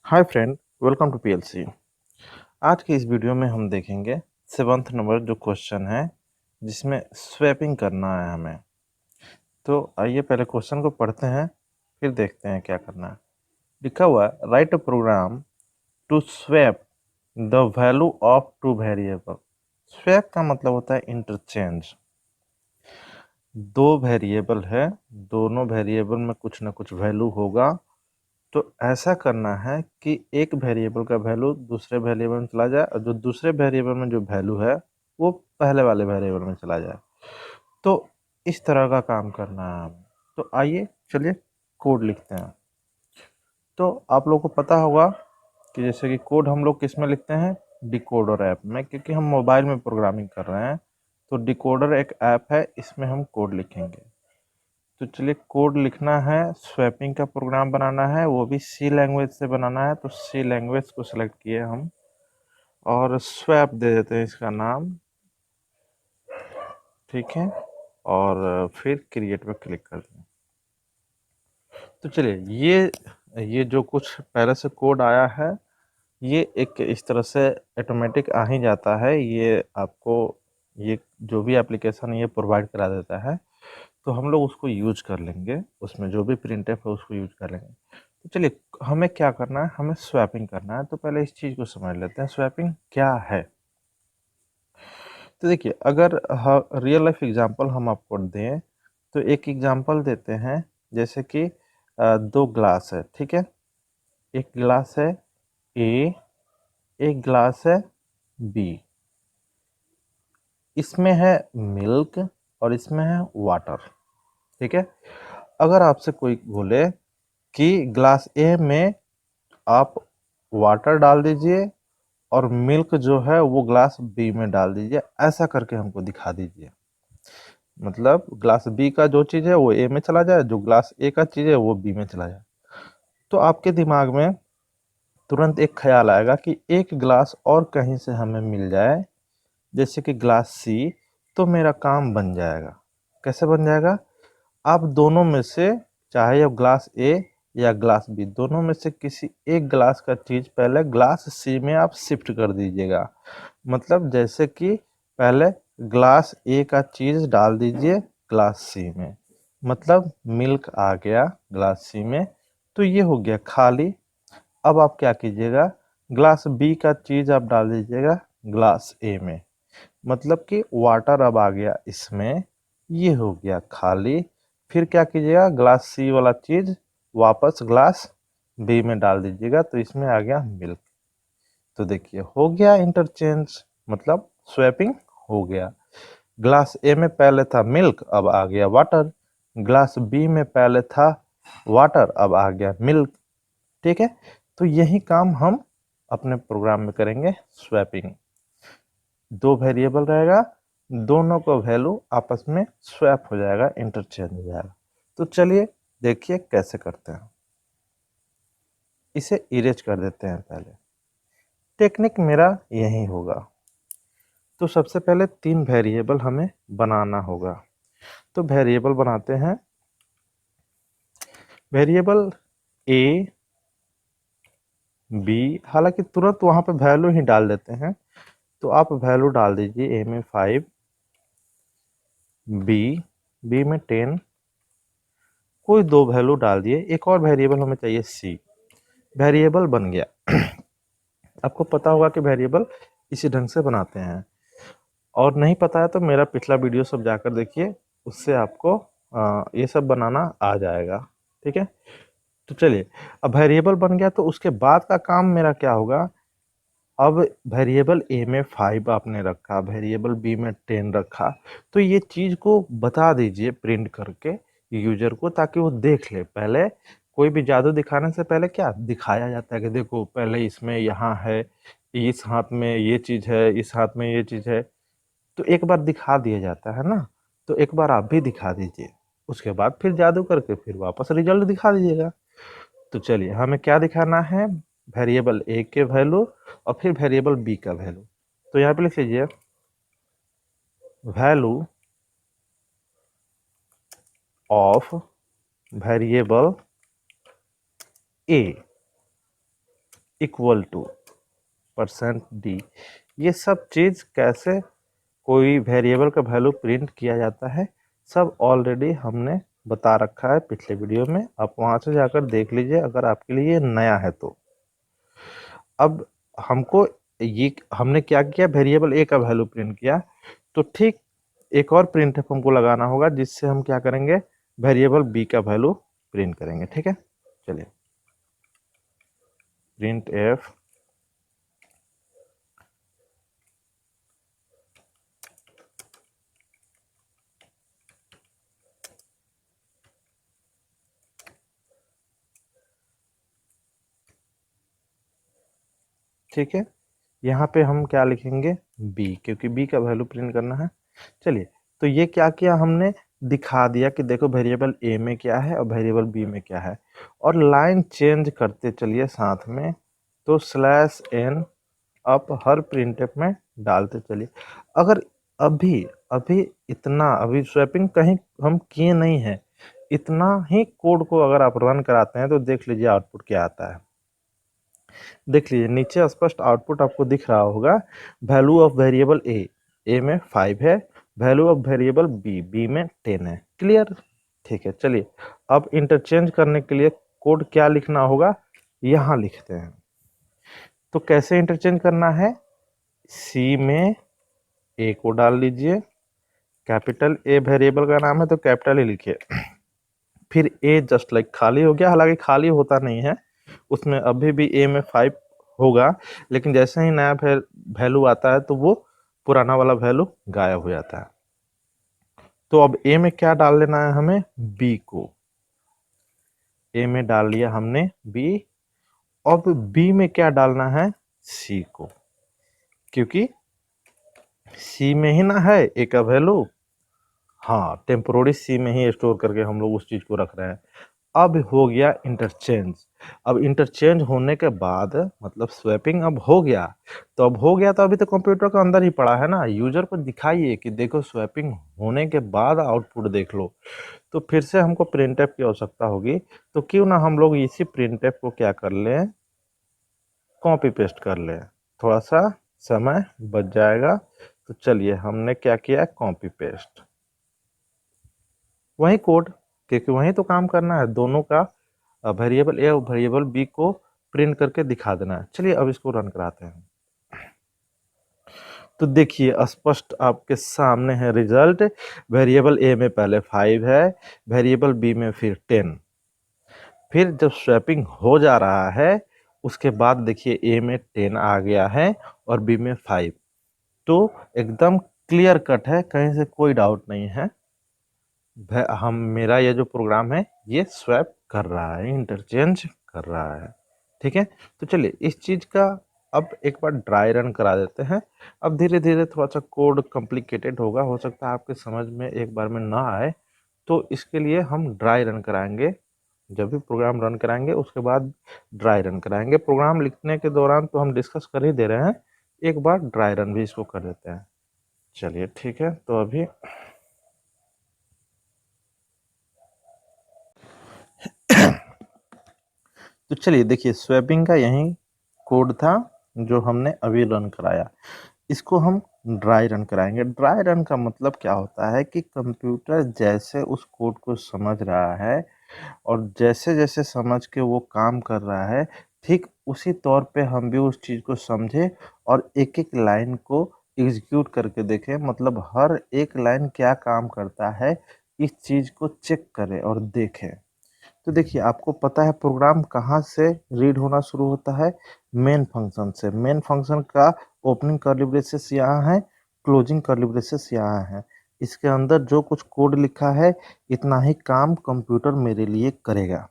Hi friend, welcome to PLC. आज की इस वीडियो में हम देखेंगे 7th नंबर जो क्वेश्चन है जिसमें स्वैपिंग करना है हमें। तो आइए पहले क्वेश्चन को पढ़ते हैं, फिर देखते हैं क्या करना है। लिखा हुआ है write a program to swap the value of two variable. Swap का मतलब होता है इंटरचेंज। दो वेरिएबल है, दोनों वेरिएबल में कुछ ना कुछ वैल्यू होगा, तो ऐसा करना है कि एक वेरिएबल का वैल्यू दूसरे वेरिएबल में चला जाए और जो दूसरे वेरिएबल में जो वैल्यू है वो पहले वाले वेरिएबल में चला जाए। तो इस तरह का काम करना है हमें। तो आइए चलिए कोड लिखते हैं। तो आप लोग को पता होगा कि जैसे कि कोड हम लोग किस में लिखते हैं, डिकोडर ऐप में, क्योंकि हम मोबाइल में प्रोग्रामिंग कर रहे हैं। तो डिकोडर एक ऐप है, इसमें हम कोड लिखेंगे। तो चलिए कोड लिखना है, स्वैपिंग का प्रोग्राम बनाना है, वो भी सी लैंग्वेज से बनाना है। तो सी लैंग्वेज को सेलेक्ट किए हम और स्वैप दे देते हैं इसका नाम, ठीक है। और फिर क्रिएट पे क्लिक कर दें। तो चलिए ये जो कुछ पहले से कोड आया है, ये एक इस तरह से ऑटोमेटिक आ ही जाता है। ये आपको ये जो भी एप्लीकेशन ये प्रोवाइड करा देता है, तो हम लोग उसको यूज कर लेंगे, उसमें जो भी प्रिंटफ है उसको यूज कर लेंगे। तो चलिए हमें क्या करना है, हमें स्वैपिंग करना है। तो पहले इस चीज़ को समझ लेते हैं, स्वैपिंग क्या है। तो देखिए, अगर रियल लाइफ एग्जांपल हम आपको दें तो एक एग्जांपल देते हैं। जैसे कि दो ग्लास है, ठीक है। एक गिलास है ए, एक गिलास है बी। इसमें है मिल्क और इसमें है वाटर, ठीक है। अगर आपसे कोई बोले कि ग्लास ए में आप वाटर डाल दीजिए और मिल्क जो है वो ग्लास बी में डाल दीजिए, ऐसा करके हमको दिखा दीजिए। मतलब ग्लास बी का जो चीज़ है वो ए में चला जाए, जो ग्लास ए का चीज़ है वो बी में चला जाए। तो आपके दिमाग में तुरंत एक ख्याल आएगा कि एक ग्लास और कहीं से हमें मिल जाए, जैसे कि ग्लास सी, तो मेरा काम बन जाएगा। कैसे बन जाएगा? आप दोनों में से, चाहे अब ग्लास ए या ग्लास बी, दोनों में से किसी एक ग्लास का चीज़ पहले ग्लास सी में आप शिफ्ट कर दीजिएगा। मतलब जैसे कि पहले ग्लास ए का चीज़ डाल दीजिए ग्लास सी में, मतलब मिल्क आ गया ग्लास सी में, तो ये हो गया खाली। अब आप क्या कीजिएगा, ग्लास बी का चीज़ आप डाल दीजिएगा ग्लास ए में, मतलब कि वाटर अब आ गया इसमें, ये हो गया खाली। फिर क्या कीजिएगा, ग्लास सी वाला चीज़ वापस ग्लास बी में डाल दीजिएगा, तो इसमें आ गया मिल्क। तो देखिए हो गया इंटरचेंज, मतलब स्वैपिंग हो गया। ग्लास ए में पहले था मिल्क, अब आ गया वाटर। ग्लास बी में पहले था वाटर, अब आ गया मिल्क, ठीक है। तो यही काम हम अपने प्रोग्राम में करेंगे, स्वैपिंग। दो वेरिएबल रहेगा, दोनों का वैल्यू आपस में स्वैप हो जाएगा, इंटरचेंज हो जाएगा। तो चलिए देखिए कैसे करते हैं। इसे इरेज कर देते हैं पहले। टेक्निक मेरा यही होगा। तो सबसे पहले तीन वेरिएबल हमें बनाना होगा। तो वेरिएबल बनाते हैं। वेरिएबल ए बी, हालांकि तुरंत वहां पे वैल्यू ही डाल देते हैं। तो आप वैल्यू डाल दीजिए, ए में 5, बी में 10, कोई दो वैल्यू डाल दिए। एक और वेरिएबल हमें चाहिए सी। वेरिएबल बन गया। आपको पता होगा कि वेरिएबल इसी ढंग से बनाते हैं, और नहीं पता है तो मेरा पिछला वीडियो सब जाकर देखिए, उससे आपको ये सब बनाना आ जाएगा, ठीक है। तो चलिए, अब वेरिएबल बन गया तो उसके बाद का काम मेरा क्या होगा। अब वेरिएबल ए में 5 आपने रखा, वेरिएबल बी में 10 रखा, तो ये चीज़ को बता दीजिए प्रिंट करके यूजर को, ताकि वो देख ले। पहले कोई भी जादू दिखाने से पहले क्या दिखाया जाता है कि देखो पहले इसमें यहाँ है, इस हाथ में ये चीज़ है, इस हाथ में ये चीज़ है, तो एक बार दिखा दिया जाता है ना। तो एक बार आप भी दिखा दीजिए, उसके बाद फिर जादू करके फिर वापस रिजल्ट दिखा दीजिएगा। तो चलिए हमें क्या दिखाना है, वेरिएबल ए के वैल्यू और फिर वेरिएबल बी का वैल्यू। तो यहाँ पे लिख लीजिए value of variable a, equal to %d। ये सब चीज़ कैसे कोई वेरिएबल का वैल्यू प्रिंट किया जाता है सब ऑलरेडी हमने बता रखा है पिछले वीडियो में, आप वहाँ से जाकर देख लीजिए अगर आपके लिए ये नया है तो। अब हमको ये हमने क्या किया, वेरिएबल ए का वैल्यू प्रिंट किया, तो ठीक एक और प्रिंटफ हमको लगाना होगा जिससे हम क्या करेंगे, वेरिएबल बी का वैल्यू प्रिंट करेंगे। ठीक है, चलिए प्रिंट एफ ठीक है, यहाँ पे हम क्या लिखेंगे बी, क्योंकि बी का वैल्यू प्रिंट करना है। चलिए, तो ये क्या किया हमने, दिखा दिया कि देखो वेरिएबल ए में क्या है और वेरिएबल बी में क्या है, और लाइन चेंज करते चलिए साथ में। तो /n आप हर प्रिंटफ में डालते चलिए। अगर अभी अभी इतना अभी स्वैपिंग कहीं हम किए नहीं है, इतना ही कोड को अगर आप रन कराते हैं तो देख लीजिए आउटपुट क्या आता है। देख लीजिए नीचे स्पष्ट आउटपुट आपको दिख रहा होगा, वैल्यू ऑफ वेरिएबल ए में 5 है, वैल्यू ऑफ वेरिएबल बी में 10 है। क्लियर, ठीक है। चलिए अब इंटरचेंज करने के लिए कोड क्या लिखना होगा, यहाँ लिखते हैं। तो कैसे इंटरचेंज करना है, सी में ए को डाल लीजिए, कैपिटल ए वेरिएबल का नाम है तो कैपिटल ए लिखिए, फिर ए जस्ट लाइक खाली हो गया, हालांकि खाली होता नहीं है उसमें, अभी भी ए में 5 होगा, लेकिन जैसे ही नया वैल्यू आता है तो वो पुराना वाला वैल्यू गायब हो जाता है। तो अब ए में क्या डाल लेना है हमें, बी को, ए में डाल लिया हमने बी। अब बी में क्या डालना है, सी को, क्योंकि सी में ही ना है ए का वैल्यू। हाँ, टेम्पोररी सी में ही स्टोर करके हम लोग उस चीज को रख रहे हैं। अब हो गया इंटरचेंज। अब इंटरचेंज होने के बाद मतलब स्वैपिंग अब हो गया, तो अब हो गया तो अभी तो कंप्यूटर के अंदर ही पड़ा है ना, यूजर को दिखाइए कि देखो स्वैपिंग होने के बाद आउटपुट देख लो। तो फिर से हमको प्रिंटफ की आवश्यकता होगी, तो क्यों ना हम लोग इसी प्रिंटफ को क्या कर लें, कॉपी पेस्ट कर लें, थोड़ा सा समय बच जाएगा। तो चलिए हमने क्या किया, कॉपी पेस्ट, वही कोड, क्योंकि वही तो काम करना है, दोनों का वेरिएबल ए और वेरिएबल बी को प्रिंट करके दिखा देना है। चलिए अब इसको रन कराते हैं। तो देखिए स्पष्ट आपके सामने है रिजल्ट, वेरिएबल ए में पहले 5 है, वेरिएबल बी में फिर 10, फिर जब स्वैपिंग हो जा रहा है उसके बाद देखिए ए में 10 आ गया है और बी में 5। तो एकदम क्लियर कट है, कहीं से कोई डाउट नहीं है, हम मेरा ये जो प्रोग्राम है ये स्वैप कर रहा है, इंटरचेंज कर रहा है। ठीक है, तो चलिए इस चीज का अब एक बार ड्राई रन करा देते हैं। अब धीरे धीरे थोड़ा सा कोड कॉम्प्लिकेटेड होगा, हो सकता है आपके समझ में एक बार में ना आए, तो इसके लिए हम ड्राई रन कराएंगे। जब भी प्रोग्राम रन कराएंगे उसके बाद ड्राई रन कराएंगे। प्रोग्राम लिखने के दौरान तो हम डिस्कस कर ही दे रहे हैं, एक बार ड्राई रन भी इसको कर देते हैं। चलिए ठीक है, तो अभी तो चलिए देखिए स्वैपिंग का यही कोड था जो हमने अभी रन कराया, इसको हम ड्राई रन कराएंगे। ड्राई रन का मतलब क्या होता है कि कंप्यूटर जैसे उस कोड को समझ रहा है और जैसे जैसे समझ के वो काम कर रहा है, ठीक उसी तौर पे हम भी उस चीज़ को समझे और एक एक लाइन को एग्जीक्यूट करके देखें, मतलब हर एक लाइन क्या काम करता है इस चीज़ को चेक करें और देखें। तो देखिए आपको पता है प्रोग्राम कहाँ से रीड होना शुरू होता है, मेन फंक्शन से। मेन फंक्शन का ओपनिंग कर्ली ब्रेसेस यहाँ है, क्लोजिंग कर्ली ब्रेसेस यहाँ है। इसके अंदर जो कुछ कोड लिखा है इतना ही काम कंप्यूटर मेरे लिए करेगा।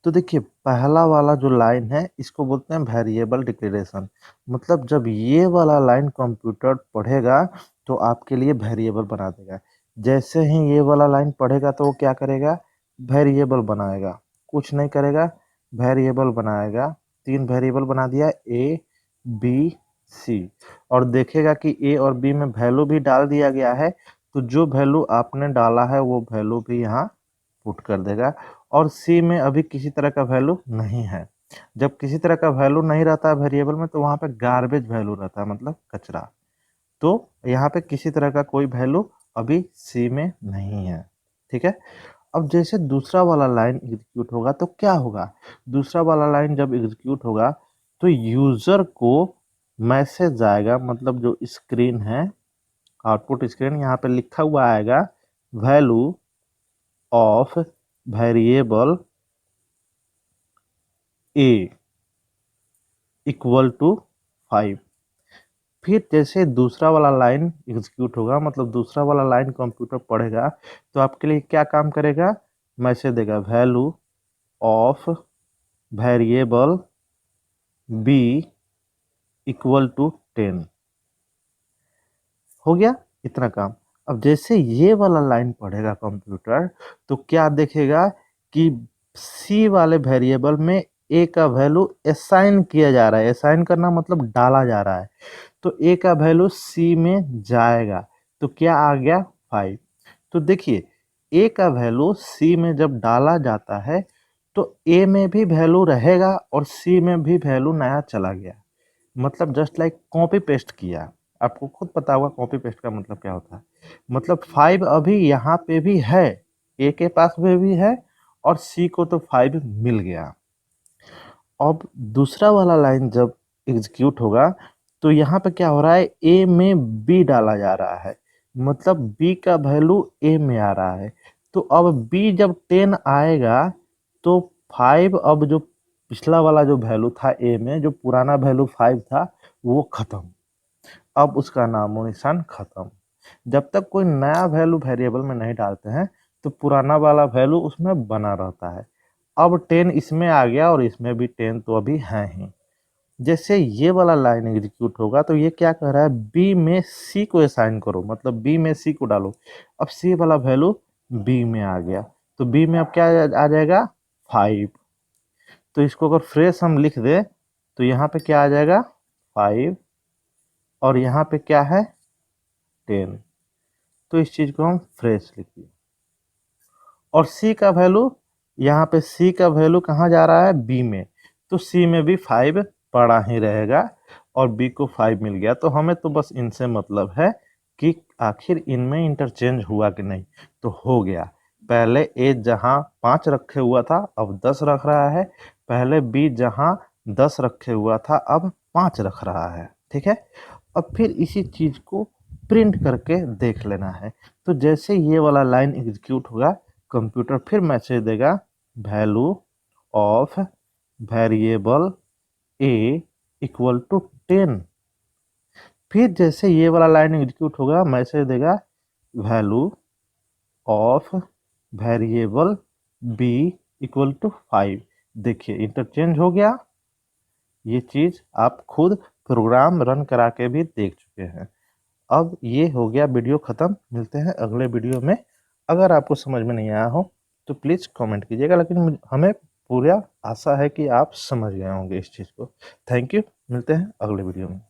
तो देखिए पहला वाला जो लाइन है इसको बोलते हैं वेरिएबल डिक्लेरेशन, मतलब जब ये वाला लाइन कंप्यूटर पढ़ेगा तो आपके लिए वेरिएबल बना देगा। जैसे ही ये वाला लाइन पढ़ेगा तो वो क्या करेगा, वेरिएबल बनाएगा, कुछ नहीं करेगा, वेरिएबल बनाएगा। 3 वेरिएबल बना दिया, ए बी सी, और देखेगा कि ए और बी में वैल्यू भी डाल दिया गया है, तो जो वैल्यू आपने डाला है वो वैल्यू भी यहाँ पुट कर देगा। और सी में अभी किसी तरह का वैल्यू नहीं है, जब किसी तरह का वैल्यू नहीं रहता है वेरिएबल में तो वहाँ पे गार्बेज वैल्यू रहता है, मतलब कचरा। तो यहाँ पे किसी तरह का कोई वैल्यू अभी सी में नहीं है, ठीक है। अब जैसे दूसरा वाला लाइन एग्जीक्यूट होगा तो क्या होगा, दूसरा वाला लाइन जब एग्जीक्यूट होगा तो यूजर को मैसेज आएगा, मतलब जो स्क्रीन है, आउटपुट स्क्रीन, यहाँ पे लिखा हुआ आएगा value of variable a equal to 5। फिर जैसे दूसरा वाला लाइन एग्जीक्यूट होगा, मतलब दूसरा वाला लाइन कंप्यूटर पढ़ेगा तो आपके लिए क्या काम करेगा, मैसेज देगा value of variable b equal to 10। हो गया इतना काम। अब जैसे ये वाला लाइन पढ़ेगा कंप्यूटर तो क्या देखेगा कि सी वाले वेरिएबल में ए का वैल्यू असाइन किया जा रहा है, असाइन करना मतलब डाला जा रहा है, तो ए का वैल्यू सी में जाएगा तो क्या आ गया 5। तो देखिए ए का वैल्यू सी में जब डाला जाता है तो ए में भी वैल्यू रहेगा और सी में भी वैल्यू नया चला गया, मतलब जस्ट लाइक कॉपी पेस्ट किया। आपको खुद पता होगा कॉपी पेस्ट का मतलब क्या होता है, मतलब 5 अभी यहाँ पे भी है, ए के पास में भी है और सी को तो 5 मिल गया। अब दूसरा वाला लाइन जब एग्जीक्यूट होगा तो यहाँ पे क्या हो रहा है, ए में बी डाला जा रहा है, मतलब बी का वैल्यू ए में आ रहा है। तो अब बी जब 10 आएगा तो 5, अब जो पिछला वाला जो वैल्यू था ए में, जो पुराना वैल्यू 5 था वो खत्म, अब उसका नामो निशान खत्म। जब तक कोई नया वैल्यू वेरिएबल में नहीं डालते हैं तो पुराना वाला वैल्यू उसमें बना रहता है। अब 10 इसमें आ गया और इसमें भी 10 तो अभी है ही। जैसे ये वाला लाइन एग्जीक्यूट होगा तो ये क्या कह रहा है, बी में सी को असाइन करो, मतलब बी में सी को डालो। अब सी वाला वैल्यू बी में आ गया तो बी में अब क्या आ जाएगा 5। तो इसको अगर फ्रेश हम लिख दे तो यहाँ पे क्या आ जाएगा 5 और यहाँ पे क्या है 10। तो इस चीज को हम फ्रेश लिखिए। और सी का वैल्यू, यहाँ पे सी का वैल्यू कहाँ जा रहा है, बी में, तो सी में भी 5 पड़ा ही रहेगा और बी को 5 मिल गया। तो हमें तो बस इनसे मतलब है कि आखिर इनमें इंटरचेंज हुआ कि नहीं, तो हो गया। पहले ए जहाँ 5 रखे हुआ था अब 10 रख रहा है, पहले बी जहाँ 10 रखे हुआ था अब 5 रख रहा है, ठीक है। अब फिर इसी चीज को प्रिंट करके देख लेना है। तो जैसे ये वाला लाइन एग्जीक्यूट होगा कंप्यूटर फिर मैसेज देगा value of variable a equal to 10। फिर जैसे ये वाला लाइन एग्जीक्यूट होगा मैसेज देगा value of variable b equal to 5। देखिए इंटरचेंज हो गया। ये चीज आप खुद प्रोग्राम रन करा के भी देख चुके हैं। अब ये हो गया वीडियो ख़त्म, मिलते हैं अगले वीडियो में। अगर आपको समझ में नहीं आया हो तो प्लीज़ कमेंट कीजिएगा, लेकिन हमें पूरा आशा है कि आप समझ गए होंगे इस चीज़ को। थैंक यू, मिलते हैं अगले वीडियो में।